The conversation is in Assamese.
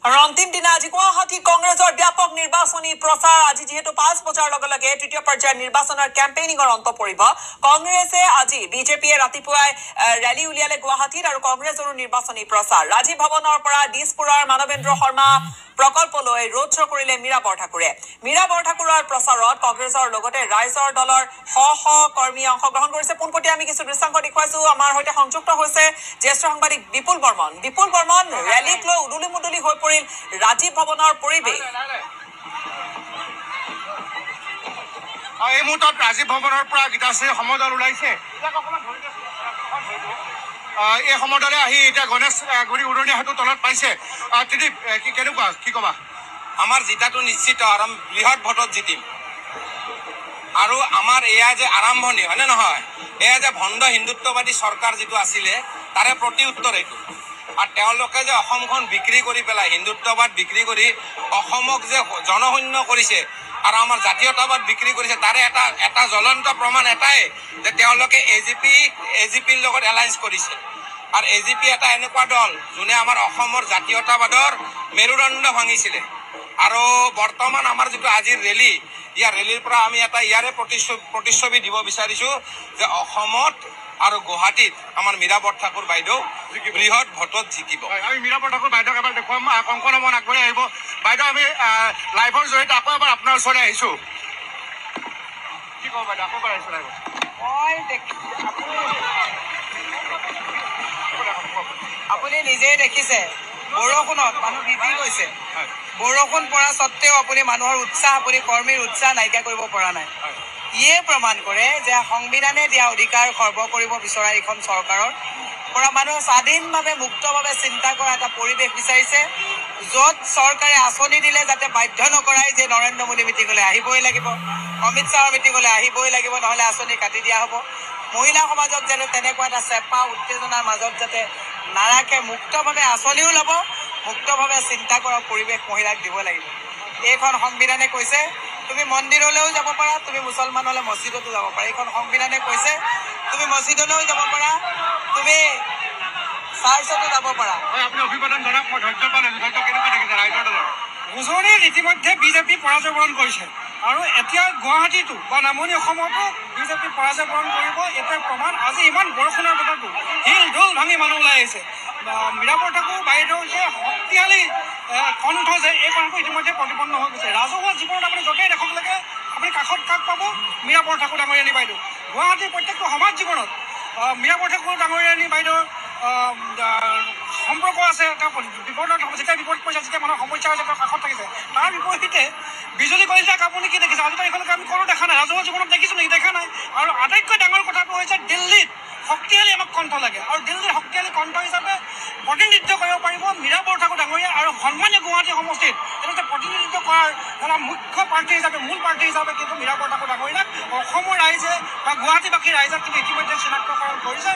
আৰু অন্তিম দিনা আজি গুৱাহাটী কংগ্ৰেছৰ ব্যাপক নিৰ্বাচনী প্ৰচাৰ আজি যিহেতু 5 বজাৰ লগে লগে তৃতীয় পৰ্যায়ৰ নিৰ্বাচনৰ কেম্পেইনিংৰ অন্ত পৰিব কংগ্ৰেছে আজি বিজেপিয়ে ৰাতিপুৱাই ৰেলী উলিয়ালে গুৱাহাটীত আৰু কংগ্ৰেছৰো নিৰ্বাচনী প্ৰচাৰ ৰাজীৱ ভৱনৰ পৰা দিছপুৰৰ মানৱেন্দ্ৰ শৰ্মা প্ৰকল্পলৈ ৰোড শ্ব' কৰিলে মীৰা বৰঠাকুৰে প্ৰচাৰত কংগ্ৰেছৰ লগতে ৰাইজৰ দলৰ শ কৰ্মী অংশগ্ৰহণ কৰিছে পোনপটীয়া আমি কিছু দৃশ্যাংশ দেখুৱাইছো আমাৰ সৈতে সংযুক্ত হৈছে জ্যেষ্ঠ সাংবাদিক বিপুল বৰ্মন ৰেলীক লৈ উদুলি মুদুলি হৈ পৰিল ৰাজীৱ ভৱনৰ পৰিৱেশ এই মুহূৰ্তত ৰাজীৱ ভৱনৰ পৰা গীতাশ্ৰী সমদল ওলাইছে এই সমদলে আহি এতিয়া গণেশ গুৰি উৰণীয়া সেতু তলত পাইছে ত্ৰিদীপ কেনেকুৱা কি ক'বা আমাৰ জিতাটো নিশ্চিত বৃহৎ ভোটত জিতিম আৰু আমাৰ এয়া যে আৰম্ভণি হয়নে নহয় এয়া যে ভণ্ড হিন্দুত্ববাদী চৰকাৰ যিটো আছিলে তাৰে প্ৰতি উত্তৰ এইটো আৰু তেওঁলোকে যে অসমখন বিক্ৰী কৰি পেলাই হিন্দুত্ববাদ বিক্ৰী কৰি অসমক যে জনশূন্য কৰিছে আৰু আমাৰ জাতীয়তাবাদ বিক্ৰী কৰিছে তাৰে এটা জ্বলন্ত প্ৰমাণ এটাই যে তেওঁলোকে এজিপিৰ লগত এলায়েন্স কৰিছে আৰু এজিপি এটা এনেকুৱা দল যোনে আমাৰ অসমৰ জাতীয়তাবাদৰ মেৰুদণ্ড ভাঙিছিলে আৰু বৰ্তমান আমাৰ যিটো আজিৰ ৰেলী ইয়াৰ ৰেলীৰ পৰা আমি এটা ইয়াৰে প্ৰতিচ্ছবি দিব বিচাৰিছোঁ যে অসমত আৰু গুৱাহাটীত আমাৰ মীৰা বৰঠাকুৰ বাইদেউ বৃহৎ ভোটত জিকিব আমি মীৰা বৰঠাকুৰ বাইদেউক এবাৰ দেখুৱাম কংকন মন আগবাঢ়ি আহিব বাইদেউ আমি লাইভৰ জৰিয়তে আকৌ এবাৰ আপোনাৰ ওচৰলৈ আহিছোঁ কি ক'ব বাইদেউ আকৌ এবাৰ আহিছোঁ লাইভত আপুনি নিজেই দেখিছে বৰষুণত মানুহ ভিজি গৈছে বৰষুণ পৰা স্বত্তেও আপুনি মানুহৰ উৎসাহ আপুনি কৰ্মীৰ উৎসাহ নাইকিয়া কৰিব পৰা নাই ইয়ে প্ৰমাণ কৰে যে সংবিধানে দিয়া অধিকাৰ খৰ্ব কৰিব বিচৰা এইখন চৰকাৰৰ পৰা মানুহে স্বাধীনভাৱে মুক্তভাৱে চিন্তা কৰা এটা পৰিৱেশ বিচাৰিছে য'ত চৰকাৰে আঁচনি দিলে যাতে বাধ্য নকৰাই যে নৰেন্দ্ৰ মোদী মিটিঙলৈ আহিবই লাগিব অমিত শ্বাহৰ মিটিঙলৈ আহিবই লাগিব নহ'লে আঁচনি কাটি দিয়া হ'ব মহিলা সমাজক যাতে তেনেকুৱা এটা চেপা উত্তেজনাৰ মাজত যাতে নাৰাখে মুক্তভাৱে আঁচনিও ল'ব মুক্তভাৱে চিন্তা কৰা পৰিৱেশ মহিলাক দিব লাগিব এইখন সংবিধানে কৈছে তুমি মন্দিৰলৈও যাব পাৰা তুমি মুছলমানলৈ মছজিদতো যাব পাৰা এইখন সংবিধানে কৈছে তুমি মছজিদলৈও যাব পাৰা তুমি চাৰ্চতো যাব পাৰা আপুনি অভিবাদন জনাওক মই ধৈৰ্য পালে কেনেকুৱা দেখিছে ৰাইজৰ দলৰ উজনিত ইতিমধ্যে বিজেপি পৰাজয় বৰণ কৰিছে আৰু এতিয়া গুৱাহাটীতো বা নামনি অসমতো বিজেপি পৰাজয় বৰণ কৰিব এতিয়া প্ৰমাণ আজি ইমান বৰষুণৰ বতৰটো শিল ঢোল ভাঙি মানুহ ওলাই আহিছে মীৰা বৰঠাকুৰ বাইদেউৰ যে শক্তিশালী কণ্ঠ যে এই কণ্ঠ ইতিমধ্যে প্ৰতিপন্ন হৈ গৈছে ৰাজহুৱা জীৱনত আপুনি য'তেই দেখক লাগে আপুনি কাষত কাক পাব মীৰা বৰঠাকুৰ ডাঙৰীয়ানী বাইদেউ গুৱাহাটীৰ প্ৰত্যেকটো সমাজ জীৱনত মীৰা বৰঠাকুৰ ডাঙৰীয়ানী বাইদেউৰ সম্পৰ্ক আছে বিপদত যেতিয়া বিপদ পৰিছে যেতিয়া মানুহৰ সমস্যা হৈছে তেওঁ কাষত থাকিছে তাৰ বিপৰীতে বিজুলী কলিতাক আপুনি কি দেখিছে আজি তাৰিখলৈকে আমি কোনো দেখা নাই ৰাজহুৱা জীৱনত দেখিছোঁ নেকি দেখা নাই আৰু আটাইতকৈ ডাঙৰ কথাটো হৈছে দিল্লীত শক্তিশালী আমাক কণ্ঠ লাগে আৰু দিল্লীৰ শক্তিশালী কণ্ঠ হিচাপে প্ৰতিনিধিত্ব কৰিব পাৰিব মীৰা বৰঠাকুৰ ডাঙৰীয়া আৰু সন্মানীয় গুৱাহাটী সমষ্টিত তেনেকৈ প্ৰতিনিধিত্ব কৰাৰ এটা মুখ্য প্ৰাৰ্থী হিচাপে মূল প্ৰাৰ্থী হিচাপে কিন্তু মীৰা বৰঠাকুৰ ডাঙৰীয়াক অসমৰ ৰাইজে বা গুৱাহাটীবাসী ৰাইজক কিন্তু ইতিমধ্যে চিনাক্তকৰণ কৰিছে